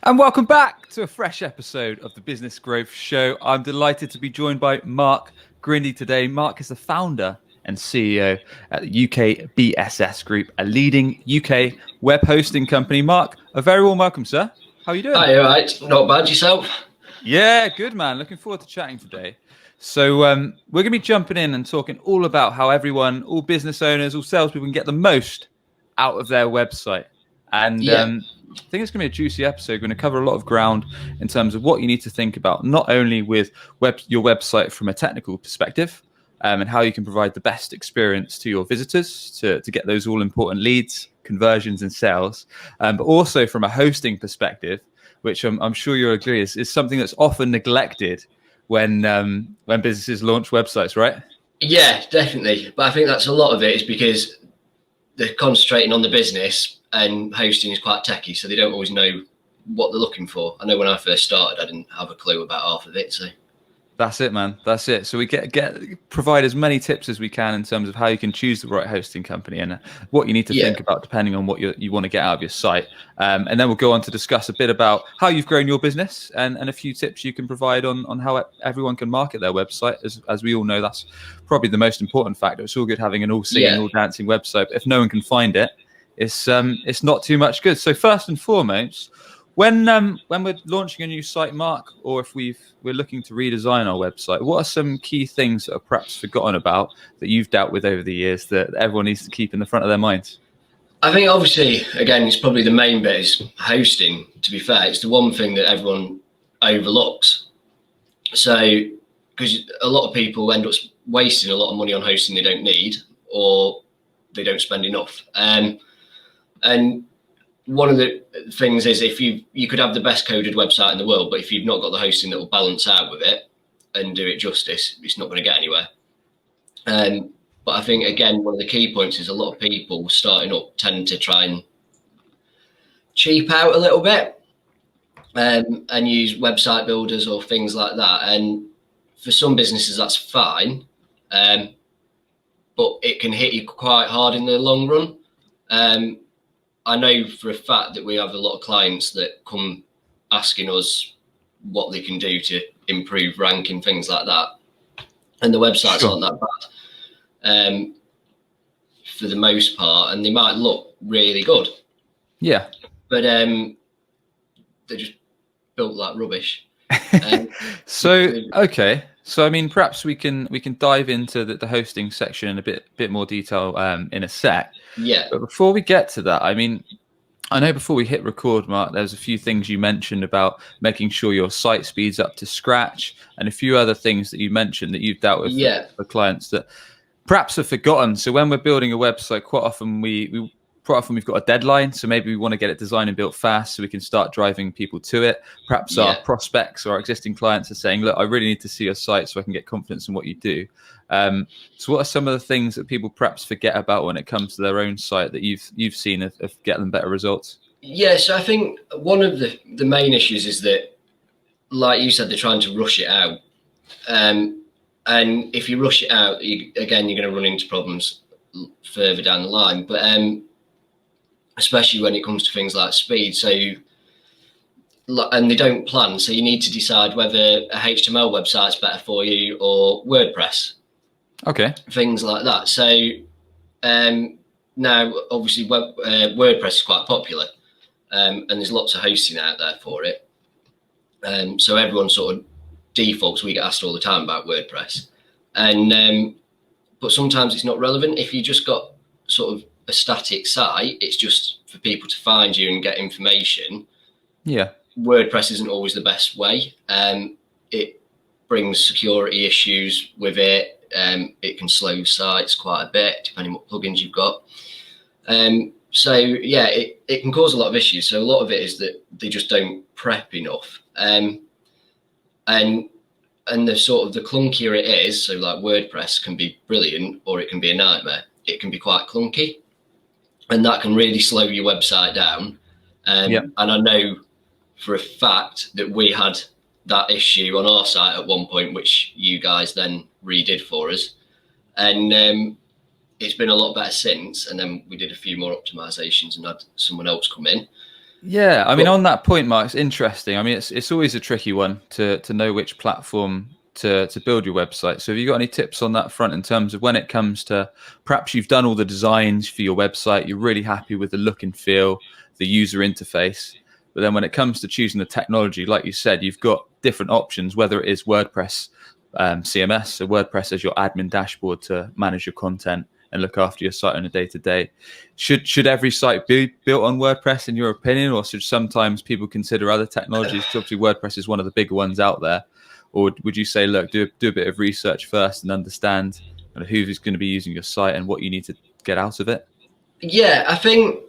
And welcome back to a fresh episode of the Business Growth Show. I'm delighted to be joined by Mark Grindey today. Mark is the founder and CEO at the UKBSS Group, a leading UK web hosting company. Mark, a very warm welcome, sir. How are you doing? Hi, all right. Not bad, yourself? Yeah, good, man. Looking forward to chatting today. So we're going to be jumping in and talking all about how everyone, all business owners, all salespeople can get the most out of their website. And I think it's going to be a juicy episode. We're going to cover a lot of ground in terms of what you need to think about, not only with your website from a technical perspective, and how you can provide the best experience to your visitors to get those all important leads, conversions, and sales, but also from a hosting perspective, which I'm sure you'll agree is something that's often neglected when businesses launch websites, right? Yeah, definitely. But I think that's a lot of it is because they're concentrating on the business and hosting is quite techie, so they don't always know what they're looking for. I know when I first started, I didn't have a clue about half of it. So that's it, man. That's it. So we provide as many tips as we can in terms of how you can choose the right hosting company and what you need to think about depending on what you want to get out of your site. And then we'll go on to discuss a bit about how you've grown your business and a few tips you can provide on how everyone can market their website. As we all know, that's probably the most important factor. It's all good having an all singing, all dancing website, but if no one can find it, it's not too much good. So first and foremost, when we're launching a new site, Mark, or if we're looking to redesign our website, what are some key things that are perhaps forgotten about that you've dealt with over the years that everyone needs to keep in the front of their minds? I think obviously, again, it's probably the main bit is hosting. To be fair, it's the one thing that everyone overlooks. So, because a lot of people end up wasting a lot of money on hosting they don't need, or they don't spend enough. And one of the things is if you could have the best coded website in the world, but if you've not got the hosting that will balance out with it and do it justice, it's not going to get anywhere. But I think, again, one of the key points is a lot of people starting up tend to try and cheap out a little bit and use website builders or things like that. And for some businesses, that's fine, but it can hit you quite hard in the long run. I know for a fact that we have a lot of clients that come asking us what they can do to improve ranking, things like that. And the websites aren't that bad for the most part, and they might look really good. Yeah. But they're just built like rubbish. Okay. So, I mean, perhaps we can dive into the hosting section in a bit more detail in a sec. Yeah. But before we get to that, I mean, I know before we hit record, Mark, there's a few things you mentioned about making sure your site speeds up to scratch and a few other things that you mentioned that you've dealt with for clients that perhaps are forgotten. So when we're building a website, quite often we've got a deadline. So maybe we want to get it designed and built fast so we can start driving people to it. Perhaps our prospects or our existing clients are saying, look, I really need to see your site so I can get confidence in what you do. So what are some of the things that people perhaps forget about when it comes to their own site that you've seen of get them better results? Yeah, so I think one of the main issues is that, like you said, they're trying to rush it out. And if you rush it out, you're going to run into problems further down the line. But especially when it comes to things like speed. So, and they don't plan. So you need to decide whether a HTML website's better for you or WordPress. Okay. Things like that. So now, obviously, WordPress is quite popular, and there's lots of hosting out there for it. So everyone sort of defaults. We get asked all the time about WordPress, and but sometimes it's not relevant. If you just got sort of a static site, it's just for people to find you and get information. Yeah. WordPress isn't always the best way. It brings security issues with it. It can slow sites quite a bit, depending on what plugins you've got. So yeah, it can cause a lot of issues. So a lot of it is that they just don't prep enough. And the sort of the clunkier it is, so like WordPress can be brilliant or it can be a nightmare. It can be quite clunky, and that can really slow your website down. And I know for a fact that we had that issue on our site at one point, which you guys then redid for us. And it's been a lot better since. And then we did a few more optimizations and had someone else come in. Yeah, I mean, on that point, Mark, it's interesting. I mean, it's always a tricky one to know which platform to build your website. So have you got any tips on that front in terms of when it comes to, perhaps you've done all the designs for your website, you're really happy with the look and feel, the user interface, but then when it comes to choosing the technology, like you said, you've got different options, whether it is WordPress, CMS, so WordPress as your admin dashboard to manage your content and look after your site on a day-to-day. Should every site be built on WordPress in your opinion, or should sometimes people consider other technologies? Because obviously WordPress is one of the bigger ones out there. Or would you say, look, do a bit of research first and understand kind of who's going to be using your site and what you need to get out of it? Yeah, I think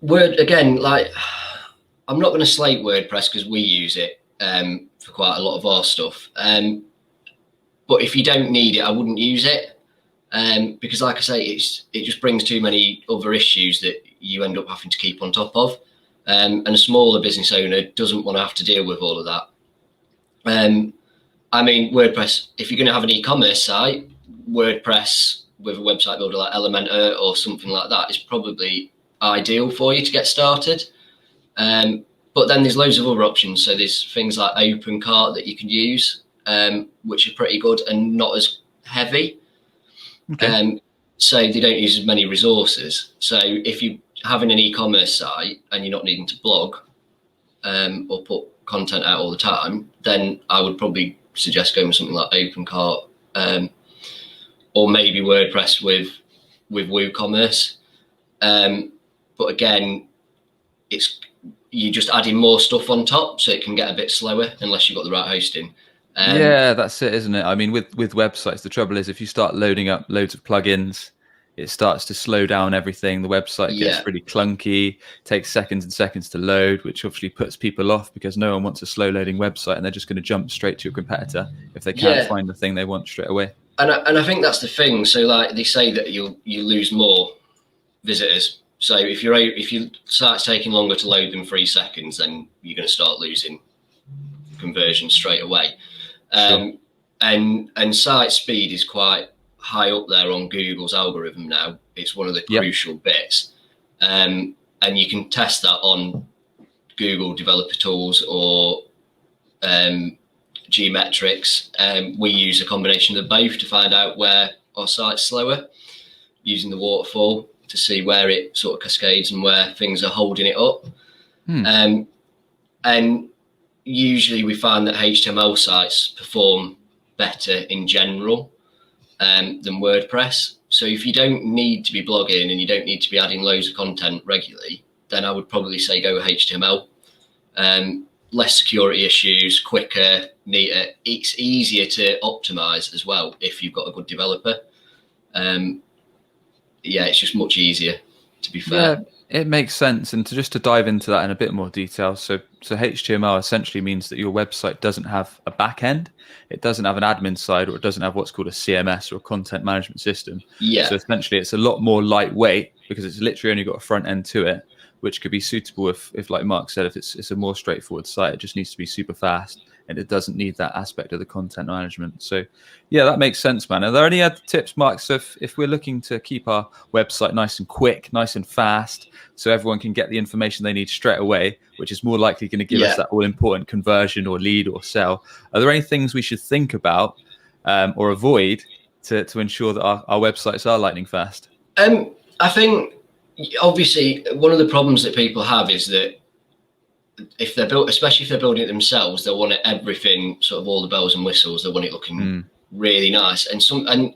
like, I'm not going to slate WordPress because we use it for quite a lot of our stuff. But if you don't need it, I wouldn't use it. Because like I say, it just brings too many other issues that you end up having to keep on top of. And a smaller business owner doesn't want to have to deal with all of that. I mean, WordPress, if you're going to have an e-commerce site, WordPress with a website builder like Elementor or something like that is probably ideal for you to get started. But then there's loads of other options. So there's things like OpenCart that you can use, which are pretty good and not as heavy. Okay. So they don't use as many resources. So if you're having an e-commerce site and you're not needing to blog or put content out all the time, then I would probably suggest going with something like OpenCart or maybe WordPress with WooCommerce. But again, you're just adding more stuff on top, so it can get a bit slower unless you've got the right hosting. Yeah, that's it, isn't it? I mean, with websites, the trouble is if you start loading up loads of plugins, it starts to slow down everything. The website gets really clunky, takes seconds and seconds to load, which obviously puts people off because no one wants a slow loading website and they're just going to jump straight to your competitor if they can't find the thing they want straight away. And I think that's the thing. So like they say that you lose more visitors. So if your site's taking longer to load than 3 seconds, then you're going to start losing conversion straight away. Sure. And site speed is quite high up there on Google's algorithm now. It's one of the crucial bits. And you can test that on Google developer tools or Geometrics. We use a combination of both to find out where our site's slower, using the waterfall to see where it sort of cascades and where things are holding it up. And usually we find that HTML sites perform better in general than WordPress. So if you don't need to be blogging and you don't need to be adding loads of content regularly, then I would probably say go with HTML. Less security issues, quicker, neater. It's easier to optimize as well if you've got a good developer. It's just much easier, to be fair. Yeah, it makes sense. And to dive into that in a bit more detail. So HTML essentially means that your website doesn't have a back end. It doesn't have an admin side, or it doesn't have what's called a CMS or a content management system. So essentially it's a lot more lightweight because it's literally only got a front end to it, which could be suitable if like Mark said, if it's a more straightforward site, it just needs to be super fast and it doesn't need that aspect of the content management. So yeah, that makes sense, man. Are there any other tips, Mark? So if we're looking to keep our website nice and quick, nice and fast, so everyone can get the information they need straight away, which is more likely going to give us that all important conversion or lead or sell, are there any things we should think about or avoid to ensure that our websites are lightning fast? I think obviously one of the problems that people have is that if they're especially if they're building it themselves, they'll want everything, sort of all the bells and whistles. They want it looking really nice, and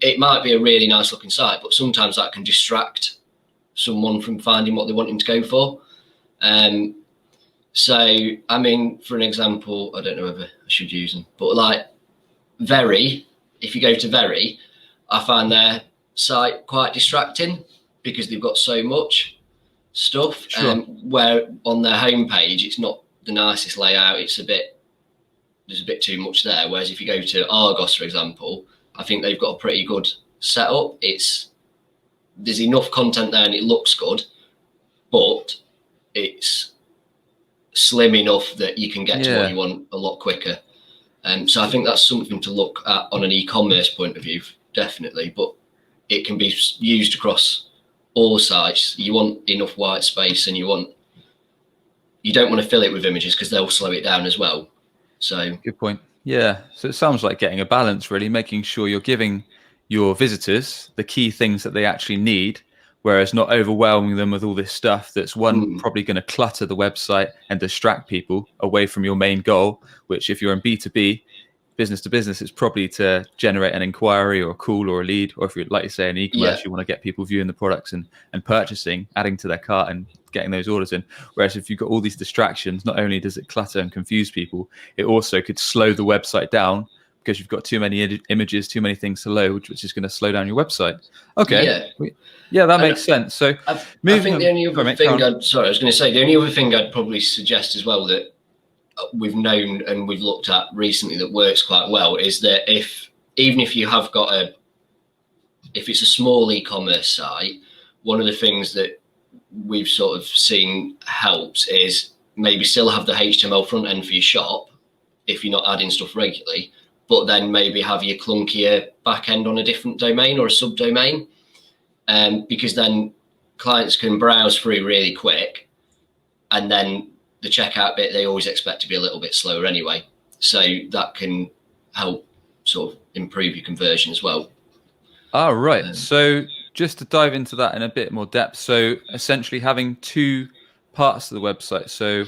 it might be a really nice looking site, but sometimes that can distract someone from finding what they're wanting to go for. So I mean, for an example, I don't know whether I should use them, but like Very, if you go to Very, I find their site quite distracting because they've got so much stuff. Where on their homepage it's not the nicest layout, there's a bit too much there, whereas if you go to Argos, for example, I think they've got a pretty good setup. There's enough content there and it looks good, but it's slim enough that you can get to what you want a lot quicker. So I think that's something to look at on an e-commerce point of view, definitely, but it can be used across all sites. You want enough white space and you want you don't want to fill it with images because they'll slow it down as well. So good point. Yeah. So it sounds like getting a balance, really, making sure you're giving your visitors the key things that they actually need, whereas not overwhelming them with all this stuff that's probably going to clutter the website and distract people away from your main goal, which if you're in B2B, business to business, it's probably to generate an inquiry or a call or a lead, or if you're, like you say, in e-commerce, you want to get people viewing the products and purchasing, adding to their cart and getting those orders in. Whereas if you've got all these distractions, not only does it clutter and confuse people, it also could slow the website down because you've got too many images, too many things to load, which is going to slow down your website. Okay. Yeah, that makes sense. So I think the only other thing I was going to say, the only other thing I'd probably suggest as well that we've known and we've looked at recently that works quite well is that even if you have got if it's a small e-commerce site, one of the things that we've sort of seen helps is maybe still have the HTML front end for your shop if you're not adding stuff regularly, but then maybe have your clunkier back end on a different domain or a subdomain, because then clients can browse through really quick, and then the checkout bit they always expect to be a little bit slower anyway, so that can help sort of improve your conversion as well. Oh, right. So just to dive into that in a bit more depth, so essentially having two parts of the website. So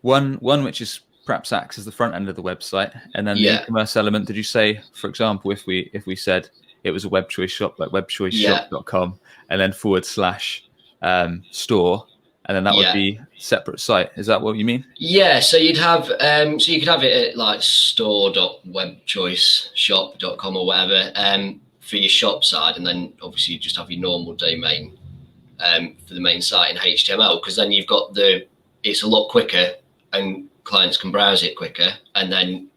one which is perhaps acts as the front end of the website, and then the e-commerce element. Did you say, for example, if we said it was a web choice shop, like webchoiceshop.com, and then /store, and then that would be separate site? Is that what you mean? Yeah. So you'd have so you could have it at like store.webchoiceshop.com or whatever for your shop side, and then obviously you just have your normal domain for the main site in HTML, because then you've got it's a lot quicker and clients can browse it quicker, and then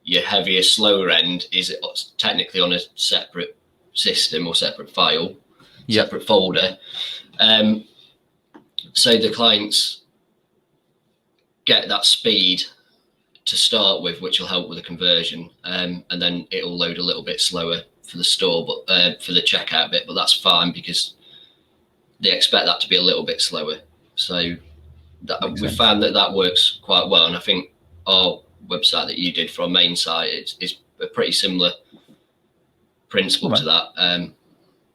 your heavier, slower end is technically on a separate system or separate file, separate folder. So the clients get that speed to start with, which will help with the conversion, and then it'll load a little bit slower for the store, but for the checkout bit, but that's fine because they expect that to be a little bit slower. So we found that works quite well, and I think our website that you did for our main site is a pretty similar principle to that,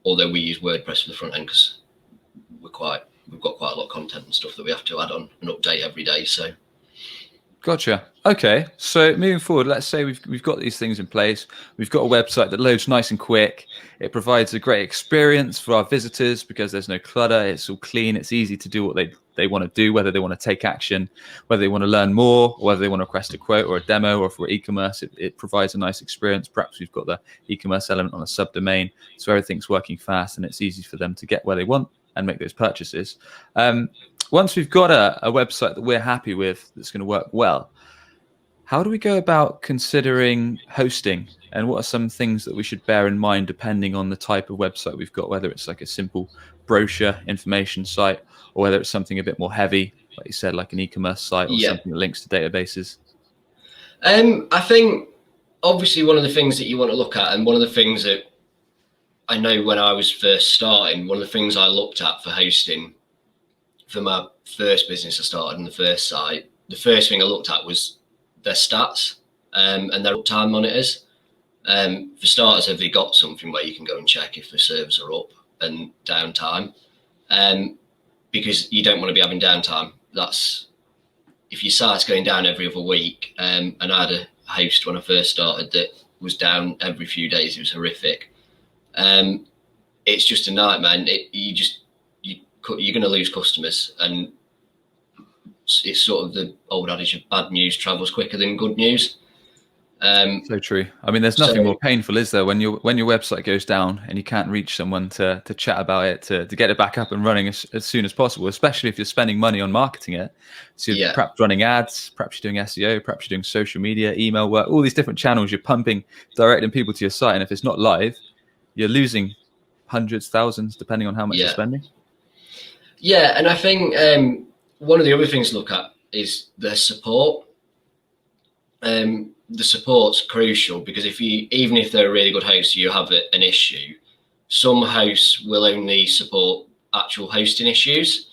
although we use WordPress for the front end because we've got quite a lot of content and stuff that we have to add on and update every day. So gotcha. Okay, so moving forward, let's say we've got these things in place. We've got a website that loads nice and quick. It provides a great experience for our visitors because there's no clutter. It's all clean. It's easy to do what they want to do, whether they want to take action, whether they want to learn more, or whether they want to request a quote or a demo, or for e-commerce, it provides a nice experience. Perhaps we've got the e-commerce element on a subdomain, so everything's working fast and it's easy for them to get where they want and make those purchases. Once we've got a website that we're happy with that's going to work well, how do we go about considering hosting, and what are some things that we should bear in mind depending on the type of website we've got, whether it's like a simple brochure information site or whether it's something a bit more heavy, like you said, like an e-commerce site or something that links to databases? I think obviously one of the things that you want to look at, and one of the things that I know when I was first starting, one of the things I looked at for hosting for my first business I started in the first site, the first thing I looked at was their stats and their uptime monitors. For starters, have they got something where you can go and check if the servers are up and downtime? Because you don't want to be having downtime. That's if your site's going down every other week. And I had a host when I first started that was down every few days. It was horrific. It's just a nightmare. You're going to lose customers, and it's sort of the old adage of bad news travels quicker than good news. So true. I mean, there's nothing more painful, is there, when your website goes down and you can't reach someone to chat about it, to get it back up and running as soon as possible, especially if you're spending money on marketing it. So you're perhaps running ads, perhaps you're doing SEO, perhaps you're doing social media, email work, all these different channels you're pumping, directing people to your site. And if it's not live, you're losing hundreds, thousands, depending on how much you're spending. Yeah, and I think one of the other things to look at is their support. The support's crucial, because even if they're a really good host, you have an issue, some hosts will only support actual hosting issues,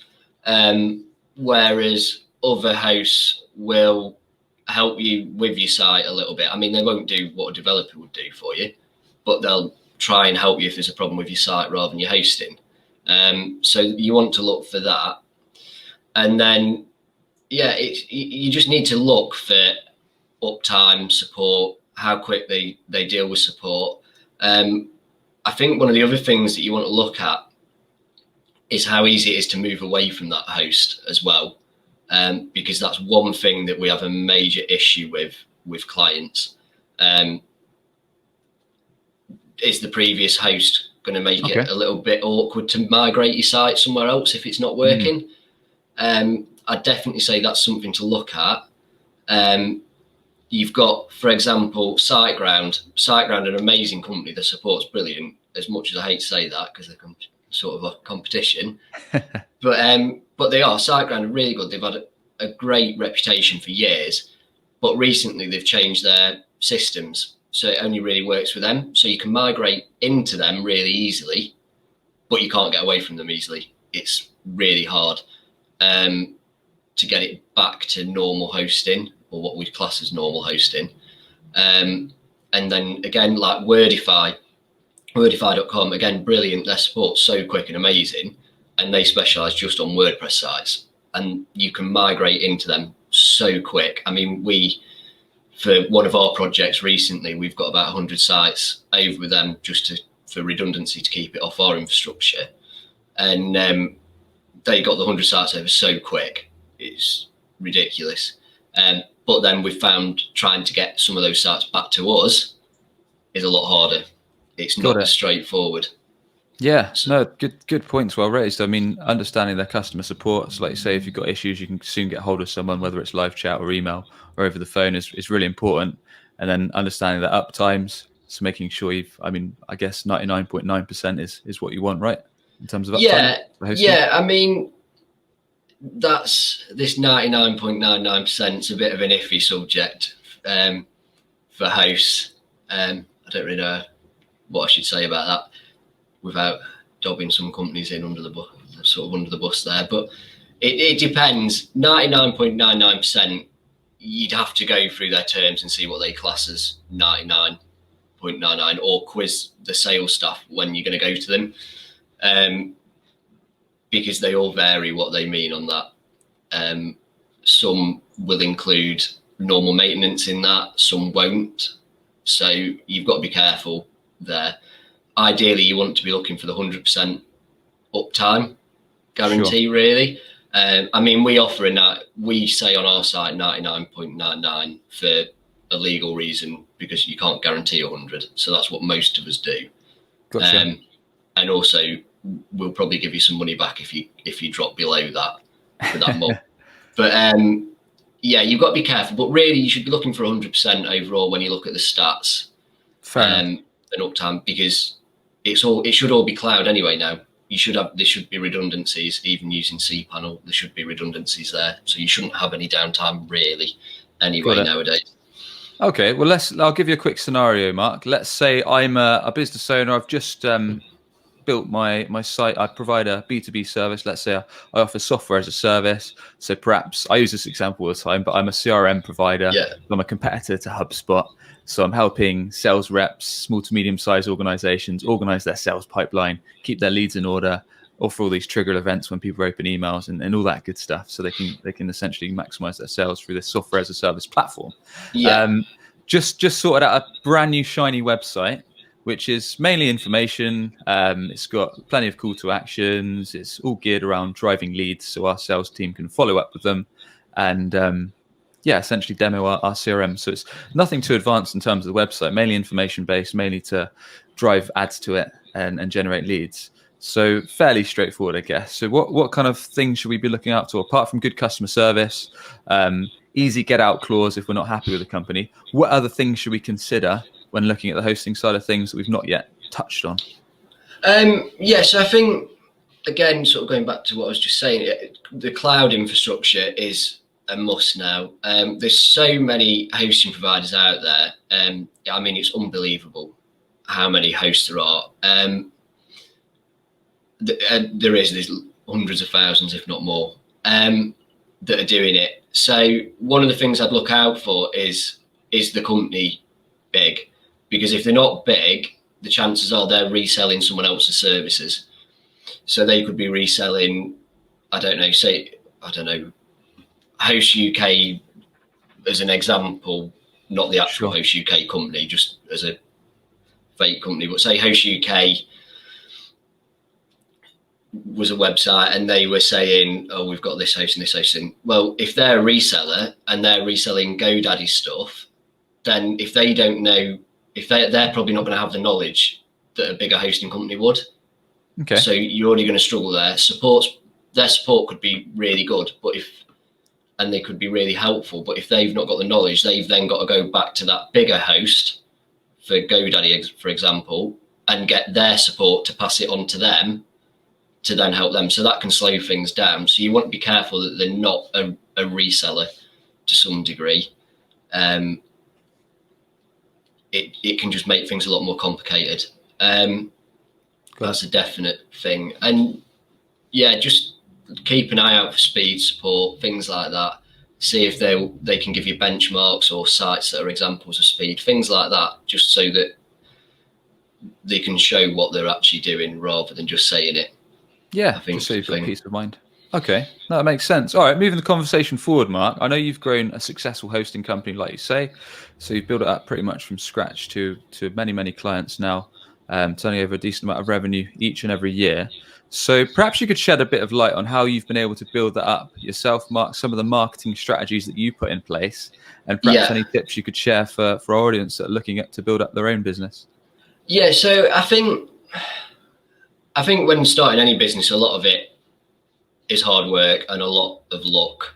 whereas other hosts will help you with your site a little bit. I mean, they won't do what a developer would do for you, but they'll try and help you if there's a problem with your site rather than your hosting. So you want to look for that. And then, yeah, you just need to look for uptime, support, how quick they deal with support. I think one of the other things that you want to look at is how easy it is to move away from that host as well. Because that's one thing that we have a major issue with clients. Is the previous host going to make it a little bit awkward to migrate your site somewhere else if it's not working? I'd definitely say that's something to look at. You've got, for example, SiteGround. SiteGround, an amazing company. The support's brilliant, as much as I hate to say that because they're sort of a competition. But they are. SiteGround are really good. They've had a great reputation for years, but recently they've changed their systems. So it only really works for them. So you can migrate into them really easily, but you can't get away from them easily. It's really hard to get it back to normal hosting, or what we'd class as normal hosting. And then again, like Wordify.com, again, brilliant. Their support's so quick and amazing, and they specialize just on WordPress sites, and you can migrate into them so quick. I mean, for one of our projects recently, we've got about 100 sites over with them just for redundancy to keep it off our infrastructure. And they got the 100 sites over so quick. It's ridiculous. But then we found trying to get some of those sites back to us is a lot harder. It's not as straightforward. Yeah, no, good points, well raised. I mean, understanding their customer support. So like you say, if you've got issues, you can soon get hold of someone, whether it's live chat or email or over the phone is really important. And then understanding the uptimes, so making sure I guess 99.9% is what you want, right? In terms of uptime. Yeah. I mean, that's this 99.99% is a bit of an iffy subject for hosts. I don't really know what I should say about that without dobbing some companies in under the bus there, but it depends. 99.99%, you'd have to go through their terms and see what they class as 99.99, or quiz the sales staff when you're going to go to them, because they all vary what they mean on that. Some will include normal maintenance in that, some won't, so you've got to be careful there. Ideally, you want to be looking for the 100% uptime guarantee, really. I mean, we say on our site 99.99 for a legal reason, because you can't guarantee 100. So that's what most of us do. Gotcha. And also, we'll probably give you some money back if you drop below that for that month. But yeah, you've got to be careful. But really, you should be looking for 100% overall when you look at the stats. And uptime, because it should all be cloud anyway now. There should be redundancies, even using cPanel. There should be redundancies there, so you shouldn't have any downtime really anyway nowadays. Okay, well I'll give you a quick scenario, Mark. Let's say I'm a business owner. I've just built my site. I provide a B2B service. Let's say I offer software as a service. So perhaps I use this example all the time, but I'm a CRM provider. Yeah. I'm a competitor to HubSpot. So I'm helping sales reps, small to medium-sized organizations, organize their sales pipeline, keep their leads in order, offer all these trigger events when people open emails and all that good stuff. So they can essentially maximize their sales through this software as a service platform. Yeah. Just sorted out a brand new shiny website, which is mainly information. It's got plenty of call to actions. It's all geared around driving leads so our sales team can follow up with them and essentially demo our CRM. So it's nothing too advanced in terms of the website, mainly information based, mainly to drive ads to it and generate leads. So fairly straightforward, I guess. So what kind of things should we be looking out to apart from good customer service, easy get out clause if we're not happy with the company? What other things should we consider when looking at the hosting side of things that we've not yet touched on? So I think, again, sort of going back to what I was just saying, the cloud infrastructure is a must now. There's so many hosting providers out there. I mean, it's unbelievable how many hosts there are. There's hundreds of thousands, if not more. that are doing it. So one of the things I'd look out for is the company big? Because if they're not big, the chances are they're reselling someone else's services. So they could be reselling, I don't know, Host UK as an example, not the actual Host UK company, just as a fake company, but say Host UK was a website and they were saying, oh, we've got this host and this hosting. Well, if they're a reseller and they're reselling GoDaddy stuff, then if they don't know, if they're probably not going to have the knowledge that a bigger hosting company would. Okay. So you're already going to struggle there. Their support could be really good, and they could be really helpful. But if they've not got the knowledge, they've then got to go back to that bigger host for GoDaddy, for example, and get their support to pass it on to them to then help them. So that can slow things down. So you want to be careful that they're not a reseller to some degree. It can just make things a lot more complicated. That's a definite thing. And yeah, just keep an eye out for speed support, things like that. See if they can give you benchmarks or sites that are examples of speed, things like that, just so that they can show what they're actually doing rather than just saying it. Yeah, I think just so you've got peace of mind. Okay, no, that makes sense. All right, moving the conversation forward, Mark. I know you've grown a successful hosting company, like you say. So you've built it up pretty much from scratch to many, many clients now, turning over a decent amount of revenue each and every year. So perhaps you could shed a bit of light on how you've been able to build that up yourself, Mark, some of the marketing strategies that you put in place, and perhaps any tips you could share for our audience that are looking to build up their own business. Yeah, so I think when starting any business, a lot of it is hard work and a lot of luck.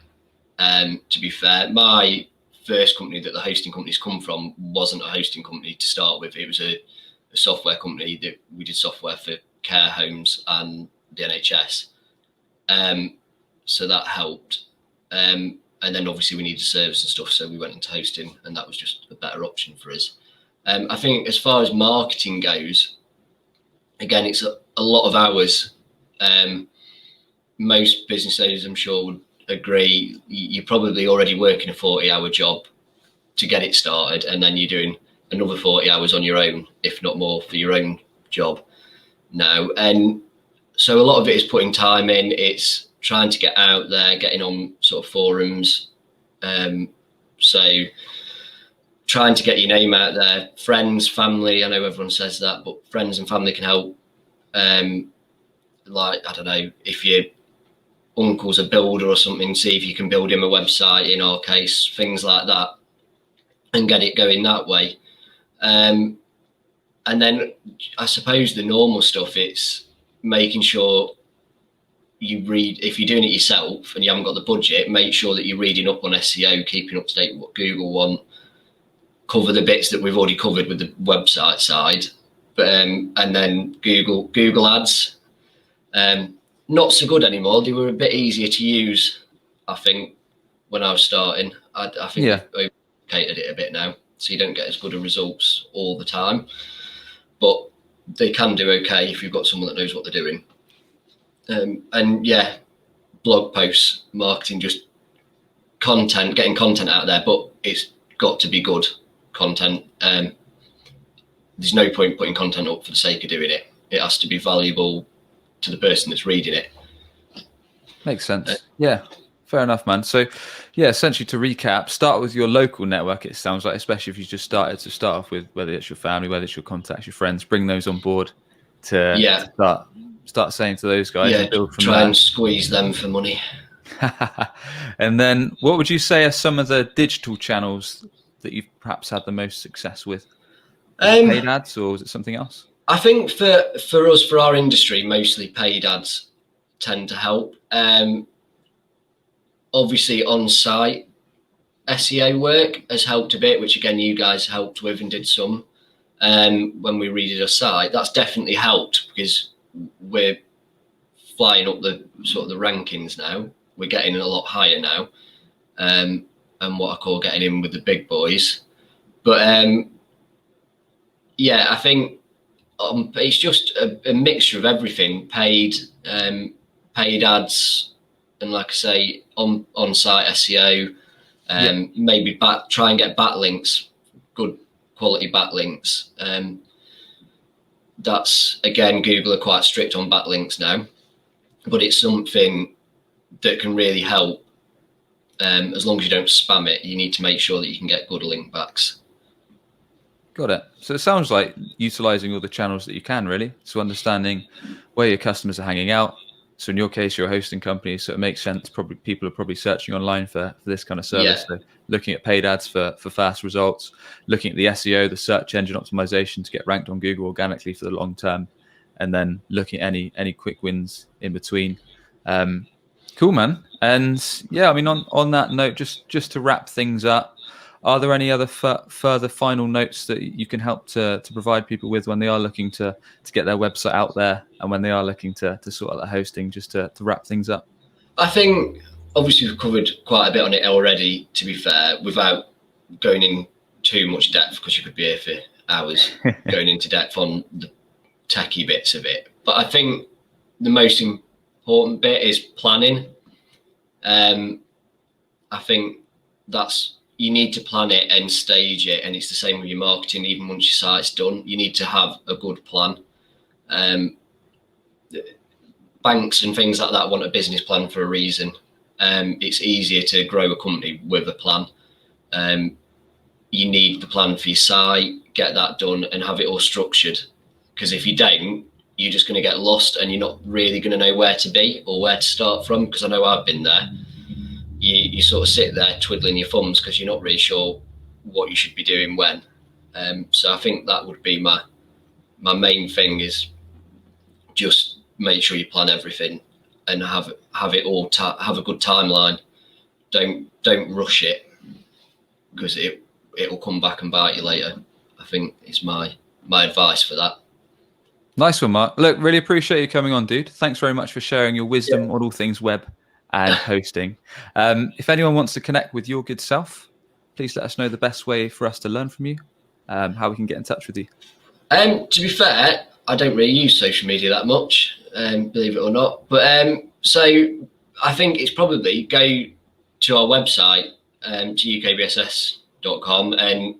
To be fair, my first company that the hosting companies come from wasn't a hosting company to start with. It was a software company that we did software for care homes and the NHS. So that helped. And then obviously we needed service and stuff, so we went into hosting, and that was just a better option for us. I think as far as marketing goes, again, it's a lot of hours. Most business owners, I'm sure, would agree. You're probably already working a 40-hour job to get it started, and then you're doing another 40 hours on your own, if not more, for your own job now. And so a lot of it is putting time in. It's trying to get out there, getting on sort of forums. So trying to get your name out there. Friends, family, I know everyone says that, but friends and family can help. Like, I don't know, if your uncle's a builder or something, see if you can build him a website, in our case, things like that, and get it going that way. And then I suppose the normal stuff, it's making sure you read, if you're doing it yourself and you haven't got the budget, make sure that you're reading up on SEO, keeping up to date with what Google want, cover the bits that we've already covered with the website side, but and then Google ads, not so good anymore. They were a bit easier to use, I think, when I was starting. I think we've complicated it a bit now, so you don't get as good of results all the time, but they can do okay if you've got someone that knows what they're doing. And yeah, blog posts, marketing, just content, getting content out there, but it's got to be good content. There's no point putting content up for the sake of doing it. It has to be valuable to the person that's reading it. Makes sense. Yeah, fair enough, man. So yeah, essentially to recap, start with your local network, it sounds like, especially if you just started to start off with, whether it's your family, whether it's your contacts, your friends, bring those on board to start saying to those guys and build from there. And squeeze them for money. And then what would you say are some of the digital channels that you've perhaps had the most success with? Paid ads, or was it something else? I think for us, for our industry, mostly paid ads tend to help. Obviously on-site SEO work has helped a bit, which again you guys helped with and did some when we redid our site. That's definitely helped because we're flying up the sort of the rankings now. We're getting a lot higher now, and what I call getting in with the big boys. But yeah, I think it's just a mixture of everything: paid ads, and like I say, on-site SEO, maybe try and get backlinks, good quality backlinks. That's, again, Google are quite strict on backlinks now, but it's something that can really help. As long as you don't spam it, you need to make sure that you can get good link backs. Got it. So it sounds like utilizing all the channels that you can, really. So understanding where your customers are hanging out. So in your case, you're a hosting company, so it makes sense. Probably people are probably searching online for this kind of service. So looking at paid ads for fast results, looking at the SEO, the search engine optimization to get ranked on Google organically for the long term, and then looking at any quick wins in between. Cool, man. And yeah, I mean, on that note, just to wrap things up, are there any other further final notes that you can help to provide people with when they are looking to get their website out there and when they are looking to sort out the hosting, just to wrap things up? I think obviously we've covered quite a bit on it already, to be fair, without going in too much depth, because you could be here for hours going into depth on the techie bits of it. But I think the most important bit is planning. I think you need to plan it and stage it, and it's the same with your marketing. Even once your site's done, you need to have a good plan. Banks and things like that want a business plan for a reason. It's easier to grow a company with a plan. You need the plan for your site, get that done, and have it all structured. Because if you don't, you're just going to get lost, and you're not really going to know where to be or where to start from. Because I know I've been there. You sort of sit there twiddling your thumbs because you're not really sure what you should be doing when. So I think that would be my main thing, is just make sure you plan everything and have it all have a good timeline. Don't rush it, because it'll come back and bite you later. I think is my advice for that. Nice one, Mark. Look, really appreciate you coming on, dude. Thanks very much for sharing your wisdom on all things web and hosting. If anyone wants to connect with your good self, please let us know the best way for us to learn from you, how we can get in touch with you. To be fair, I don't really use social media that much, believe it or not. But so I think it's probably go to our website, to UKBSS.com, and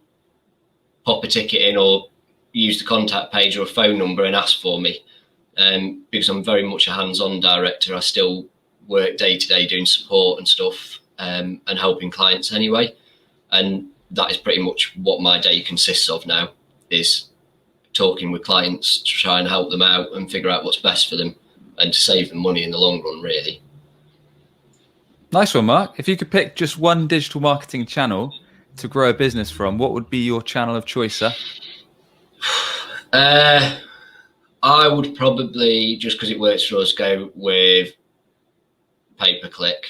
pop a ticket in, or use the contact page or a phone number and ask for me. Because I'm very much a hands-on director. I still work day to day doing support and stuff, and helping clients anyway. And that is pretty much what my day consists of now, is talking with clients to try and help them out and figure out what's best for them and to save them money in the long run, really. Nice one, Mark. If you could pick just one digital marketing channel to grow a business from, what would be your channel of choice, sir? I would probably, just because it works for us, go with pay-per-click.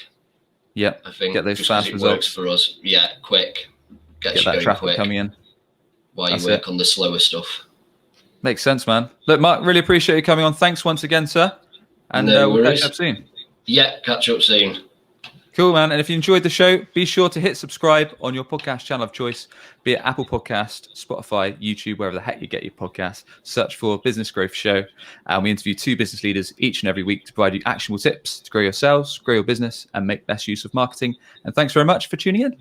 Yeah, I think get those just fast it results. Works for us. Yeah, quick. Get that traffic quick coming in while you work on the slower stuff. Makes sense, man. Look, Mark, really appreciate you coming on. Thanks once again, sir. And we'll catch up soon. Yeah, catch up soon. Cool, man. And if you enjoyed the show, be sure to hit subscribe on your podcast channel of choice, be it Apple Podcast, Spotify, YouTube, wherever the heck you get your podcasts. Search for Business Growth Show. And we interview 2 business leaders each and every week to provide you actionable tips to grow your sales, grow your business, and make best use of marketing. And thanks very much for tuning in.